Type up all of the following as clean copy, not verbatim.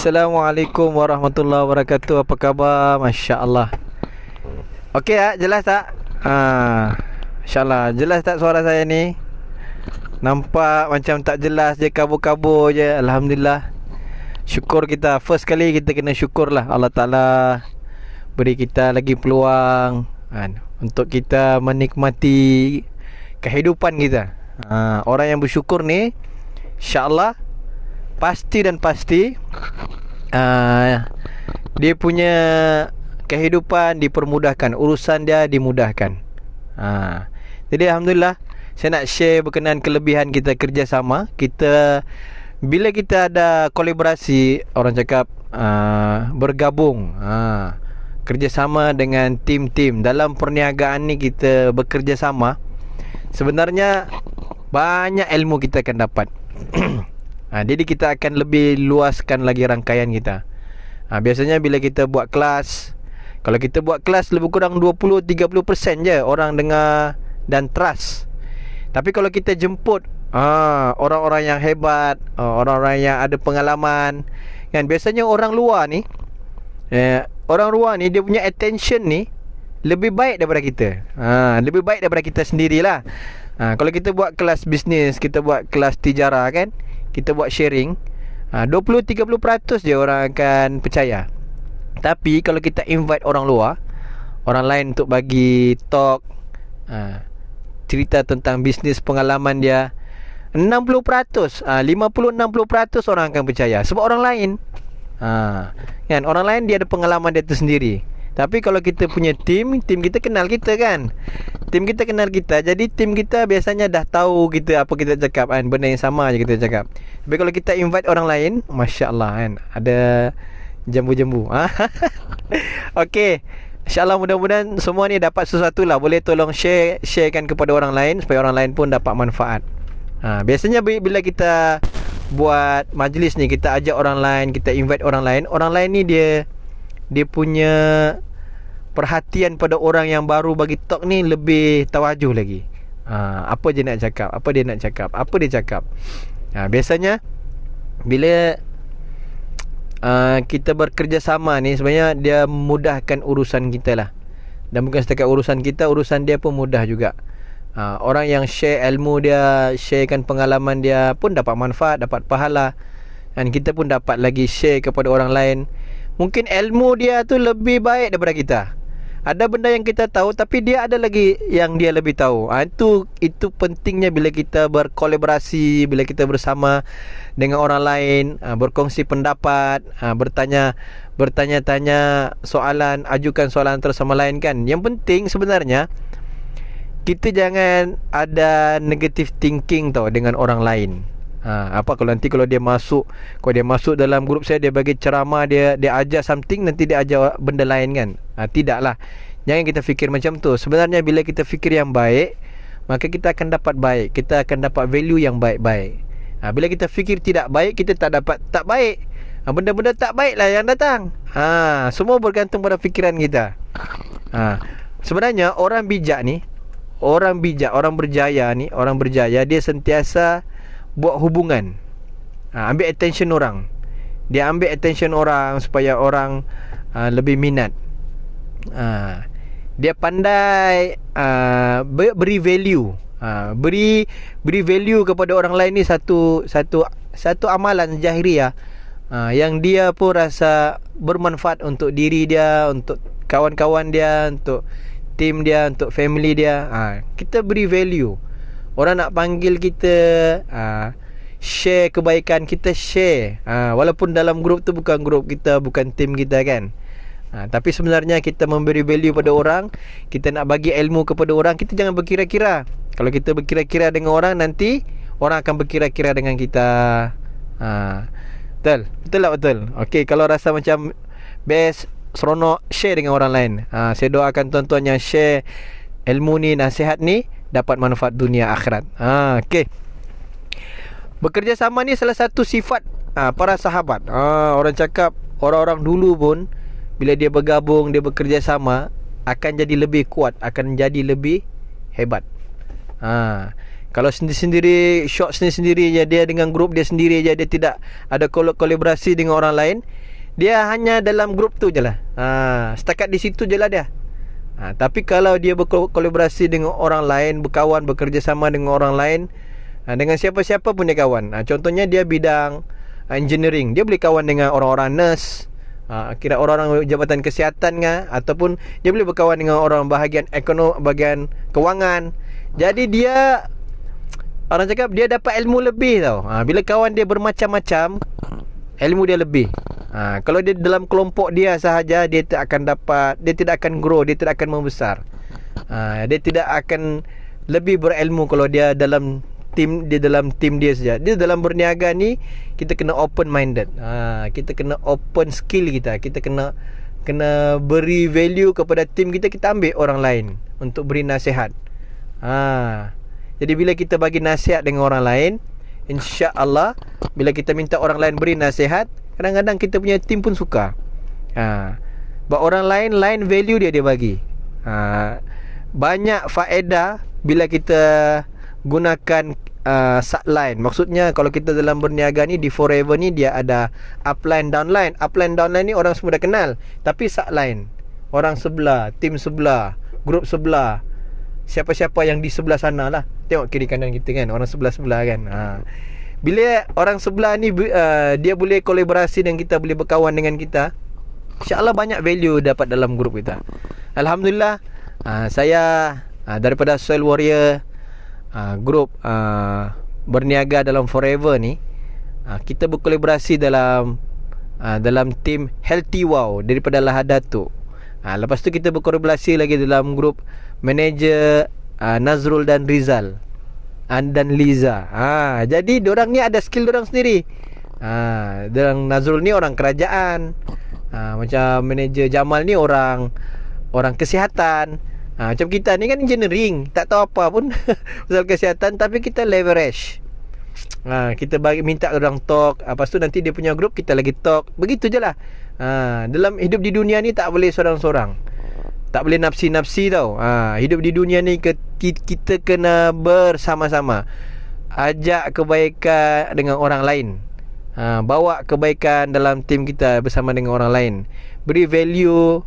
Assalamualaikum warahmatullahi wabarakatuh. Apa khabar? Masya Allah. Okey tak? Jelas tak? InsyaAllah. Jelas tak suara saya ni? Nampak macam tak jelas je, kabur-kabur je. Alhamdulillah. Syukur kita. First kali kita kena syukur lah, Allah Ta'ala beri kita lagi peluang untuk kita menikmati kehidupan kita. Orang yang bersyukur ni, InsyaAllah pasti dan pasti dia punya kehidupan dipermudahkan, urusan dia dimudahkan. Jadi Alhamdulillah, saya nak share berkenaan kelebihan kita kerjasama. Bila kita ada kolaborasi, orang cakap bergabung, kerjasama dengan tim-tim. Dalam perniagaan ni kita bekerjasama, sebenarnya banyak ilmu kita akan dapat. Jadi kita akan lebih luaskan lagi rangkaian kita. Biasanya bila kita buat kelas, kalau kita buat kelas lebih kurang 20-30% je orang dengar dan trust. Tapi kalau kita jemput orang-orang yang hebat, orang-orang yang ada pengalaman, kan, biasanya orang luar ni dia punya attention ni lebih baik daripada kita. Lebih baik daripada kita sendirilah. Kalau kita buat kelas bisnes, kita buat kelas tijarah, kan, kita buat sharing, 20-30% je orang akan percaya. Tapi kalau kita invite orang luar, orang lain untuk bagi talk, cerita tentang bisnes, pengalaman dia, 60%, 50-60% orang akan percaya. Sebab orang lain, kan, orang lain dia ada pengalaman dia tu sendiri. Tapi kalau kita punya tim kita kenal kita, kan, tim kita kenal kita, jadi tim kita biasanya dah tahu kita apa kita cakap, kan, benda yang sama je kita cakap. Tapi kalau kita invite orang lain, Masya Allah, kan, ada jambu-jambu. Okey, InsyaAllah mudah-mudahan semua ni dapat sesuatu lah. Boleh tolong sharekan kepada orang lain, supaya orang lain pun dapat manfaat. Biasanya bila kita buat majlis ni, kita ajak orang lain, kita invite orang lain ni dia punya perhatian pada orang yang baru bagi talk ni lebih tawajuh lagi. Apa dia nak cakap, apa dia cakap. Biasanya bila kita bekerjasama ni, sebenarnya dia mudahkan urusan kita lah. Dan bukan setakat urusan kita, urusan dia pun mudah juga. Orang yang share ilmu dia, sharekan pengalaman dia pun dapat manfaat, dapat pahala. Dan kita pun dapat lagi share kepada orang lain. Mungkin ilmu dia tu lebih baik daripada kita. Ada benda yang kita tahu, tapi dia ada lagi yang dia lebih tahu. Itu pentingnya bila kita berkolaborasi, bila kita bersama dengan orang lain, berkongsi pendapat, bertanya-tanya soalan, ajukan soalan antara sama lain, kan. Yang penting sebenarnya kita jangan ada negative thinking tau dengan orang lain. Kalau dia masuk dalam grup saya, dia bagi ceramah, dia ajar something, nanti dia ajar benda lain, kan. Tidaklah. Jangan kita fikir macam tu. Sebenarnya bila kita fikir yang baik, maka kita akan dapat baik, kita akan dapat value yang baik-baik. Bila kita fikir tidak baik, kita tak dapat tak baik. Benda-benda tak baik lah yang datang. Semua bergantung pada fikiran kita. Sebenarnya orang bijak, orang berjaya, dia sentiasa buat hubungan, ambil attention orang. Dia ambil attention orang supaya orang lebih minat. Dia pandai beri value, beri value kepada orang lain ni satu amalan jahriah yang dia pun rasa bermanfaat untuk diri dia, untuk kawan-kawan dia, untuk tim dia, untuk family dia. Kita beri value. Orang nak panggil kita, share kebaikan, kita share. Walaupun dalam grup tu bukan grup kita, bukan tim kita, kan. Tapi sebenarnya kita memberi value pada orang, kita nak bagi ilmu kepada orang. Kita jangan berkira-kira. Kalau kita berkira-kira dengan orang, nanti orang akan berkira-kira dengan kita. Betul tak betul? Okey, kalau rasa macam best, seronok, share dengan orang lain. Saya doakan tuan-tuan yang share ilmu ni, nasihat ni, dapat manfaat dunia akhirat. Okey. Bekerjasama ni salah satu sifat para sahabat. Orang cakap orang-orang dulu pun bila dia bergabung, dia bekerjasama, akan jadi lebih kuat, akan jadi lebih hebat. Kalau sendiri-sendiri, shot sendiri-sendiri je, dia dengan grup dia sendiri je, dia tidak ada kolaborasi dengan orang lain, dia hanya dalam grup tu je lah. Setakat di situ je lah dia. Tapi kalau dia berkolaborasi dengan orang lain, berkawan, bekerjasama dengan orang lain, dengan siapa-siapa pun dia kawan. Contohnya dia bidang engineering, dia boleh kawan dengan orang-orang nurse, kira orang-orang jabatan kesihatan ke, ataupun dia boleh berkawan dengan orang bahagian ekonomi, bahagian kewangan. Jadi dia, orang cakap dia dapat ilmu lebih tau. Bila kawan dia bermacam-macam, ilmu dia lebih. Kalau dia dalam kelompok dia sahaja, dia tak akan dapat, dia tidak akan grow, dia tidak akan membesar. Dia tidak akan lebih berilmu kalau dia dalam tim, dia dalam tim dia saja. Dia dalam berniaga ni, kita kena open minded. Kita kena open skill kita. Kita kena beri value kepada tim kita. Kita ambil orang lain untuk beri nasihat. Jadi bila kita bagi nasihat dengan orang lain, insya-Allah bila kita minta orang lain beri nasihat, kadang-kadang kita punya tim pun suka. Sebab orang lain value dia bagi. Banyak faedah bila kita gunakan subline. Maksudnya kalau kita dalam berniaga ni, di Forever ni dia ada upline, downline. Upline, downline ni orang semua dah kenal. Tapi subline, orang sebelah, tim sebelah, grup sebelah, siapa-siapa yang di sebelah sana lah. Tengok kiri kanan kita kan, orang sebelah-sebelah kan. Bila orang sebelah ni dia boleh kolaborasi dengan kita, boleh berkawan dengan kita, insya-Allah banyak value dapat dalam grup kita. Alhamdulillah, saya daripada Soil Warrior grup berniaga dalam Forever ni, kita berkolaborasi dalam tim Healthy Wow daripada Lahad Datuk. Lepas tu kita berkolaborasi lagi dalam grup manager Nazrul dan Rizal dan Liza. Jadi diorang ni ada skill diorang sendiri. Diorang, Nazrul ni orang kerajaan, macam manager Jamal ni orang kesihatan. Macam kita ni kan engineering, tak tahu apa pun pasal kesihatan, tapi kita leverage. Kita bagi, minta orang talk, lepas tu nanti dia punya grup, kita lagi talk. Begitu je lah. Dalam hidup di dunia ni tak boleh seorang-seorang, tak boleh nafsi-nafsi tau. Hidup di dunia ni kita kena bersama-sama. Ajak kebaikan dengan orang lain. Bawa kebaikan dalam tim kita bersama dengan orang lain. Beri value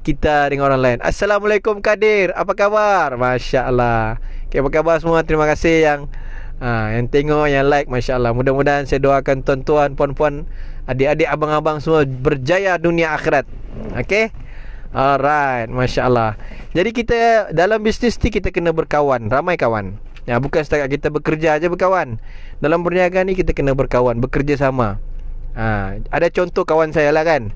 kita dengan orang lain. Assalamualaikum Kadir, apa khabar? Masya Allah. Okay, apa khabar semua? Terima kasih yang tengok, yang like. Masya Allah. Mudah-mudahan saya doakan tuan-tuan, puan-puan, adik-adik, abang-abang semua berjaya dunia akhirat. Okay, alright, Masya Allah. Jadi kita dalam bisnes ni kita kena berkawan, ramai kawan. Bukan setakat kita bekerja aja berkawan. Dalam berniaga ni kita kena berkawan, bekerja sama. Ada contoh kawan saya lah kan,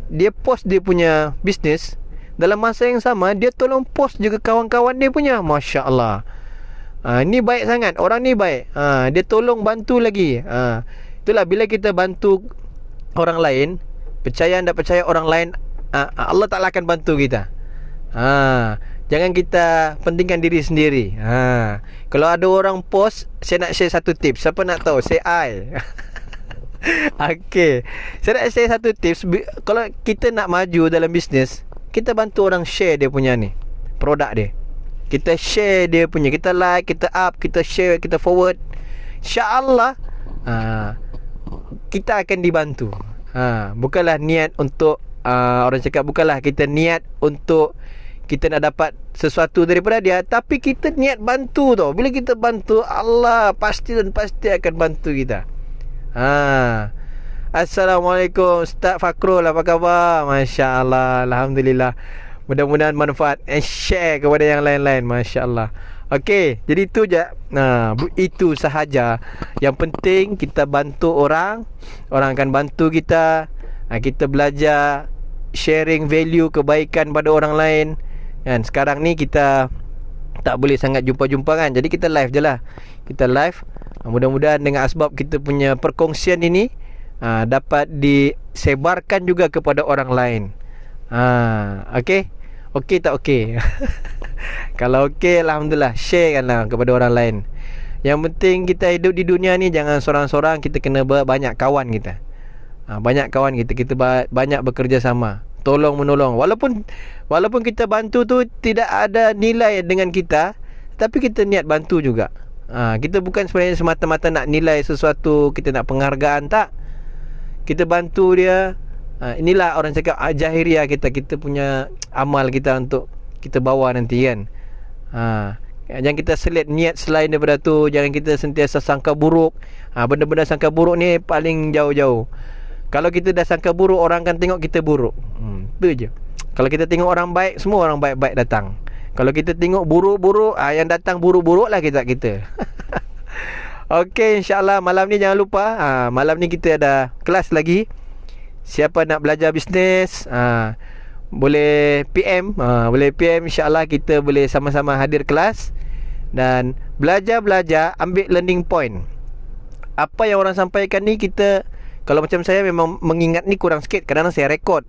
Dia post dia punya bisnes, dalam masa yang sama dia tolong post juga kawan-kawan dia punya. Masya Allah. Ni baik sangat, orang ni baik. Dia tolong bantu lagi. Itulah bila kita bantu orang lain, percaya tak percaya orang lain, Allah Ta'ala akan bantu kita. Jangan kita pentingkan diri sendiri. Kalau ada orang post, saya nak share satu tips. Siapa nak tahu? Say I. Okay, saya nak share satu tips. Kalau kita nak maju dalam bisnes, kita bantu orang share dia punya ni, produk dia. Kita share dia punya, kita like, kita up, kita share, kita forward. InsyaAllah kita akan dibantu. Bukanlah niat untuk orang cakap, bukanlah kita niat untuk kita nak dapat sesuatu daripada dia, tapi kita niat bantu tau. Bila kita bantu, Allah pasti dan pasti akan bantu kita. Assalamualaikum Ustaz Fakrul, apa khabar? Masya Allah, Alhamdulillah. Mudah-mudahan manfaat and share kepada yang lain-lain. Masya Allah. Okey, jadi itu je. Itu sahaja. Yang penting kita bantu orang, orang akan bantu kita. Kita belajar sharing value, kebaikan pada orang lain. Kan sekarang ni kita tak boleh sangat jumpa-jumpa kan, jadi kita live je lah. Kita live. Mudah-mudahan dengan asbab kita punya perkongsian ini dapat disebarkan juga kepada orang lain. Okey? Okey tak okey? Kalau okey, Alhamdulillah, sharekanlah kepada orang lain. Yang penting kita hidup di dunia ni jangan sorang-sorang, kita kena banyak kawan kita. Banyak kawan kita, kita banyak bekerja sama, tolong menolong. Walaupun kita bantu tu tidak ada nilai dengan kita, tapi kita niat bantu juga. Kita bukan sebenarnya semata-mata nak nilai sesuatu, kita nak penghargaan, tak. Kita bantu dia. Inilah orang cakap jahiriah kita punya amal kita untuk kita bawa nanti kan. Jangan kita selit niat selain daripada tu. Jangan kita sentiasa sangka buruk. Benda-benda sangka buruk ni paling jauh-jauh. Kalau kita dah sangka buruk, orang akan tengok kita buruk. Itu je. Kalau kita tengok orang baik, semua orang baik-baik datang. Kalau kita tengok buruk-buruk, yang datang buruk-buruk lah kita. Okey, insyaAllah malam ni jangan lupa, malam ni kita ada kelas lagi. Siapa nak belajar bisnes, boleh PM, insyaAllah kita boleh sama-sama hadir kelas. Dan belajar, ambil learning point. Apa yang orang sampaikan ni, kita, kalau macam saya memang mengingat ni kurang sikit. Kadang-kadang saya rekod.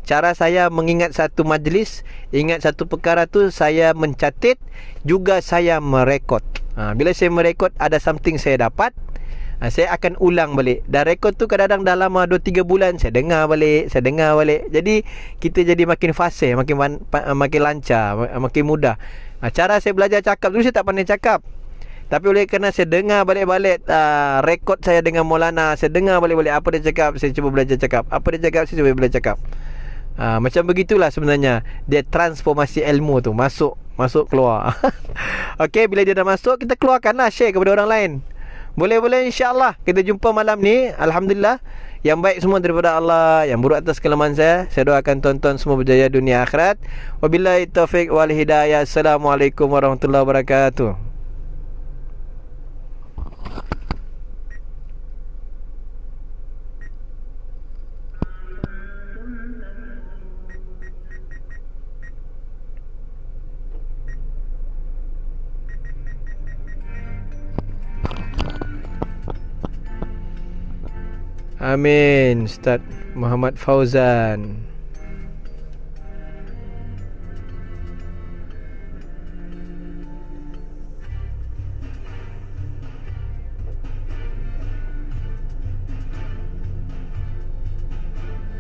Cara saya mengingat satu majlis, ingat satu perkara tu, saya mencatat, juga saya merekod. Bila saya merekod, ada something saya dapat, saya akan ulang balik. Dan rekod tu kadang-kadang dah lama 2-3 bulan, saya dengar balik. Jadi kita jadi makin fasih, makin lancar, makin mudah. Cara saya belajar cakap dulu, saya tak pandai cakap. Tapi oleh kerana saya dengar balik-balik rekod saya dengan Maulana, saya dengar balik-balik apa dia cakap, saya cuba belajar cakap. Apa dia cakap, saya cuba belajar cakap. Macam begitulah sebenarnya dia transformasi ilmu tu, masuk keluar. Okey, bila dia dah masuk, kita keluarkanlah, share kepada orang lain. Boleh insya-Allah. Kita jumpa malam ni. Alhamdulillah, yang baik semua daripada Allah, yang buruk atas kelemahan saya doakan tuan-tuan semua berjaya dunia akhirat. Wabillahi taufik wal hidayah. Assalamualaikum warahmatullahi wabarakatuh. Amin. Ustaz Muhammad Fauzan.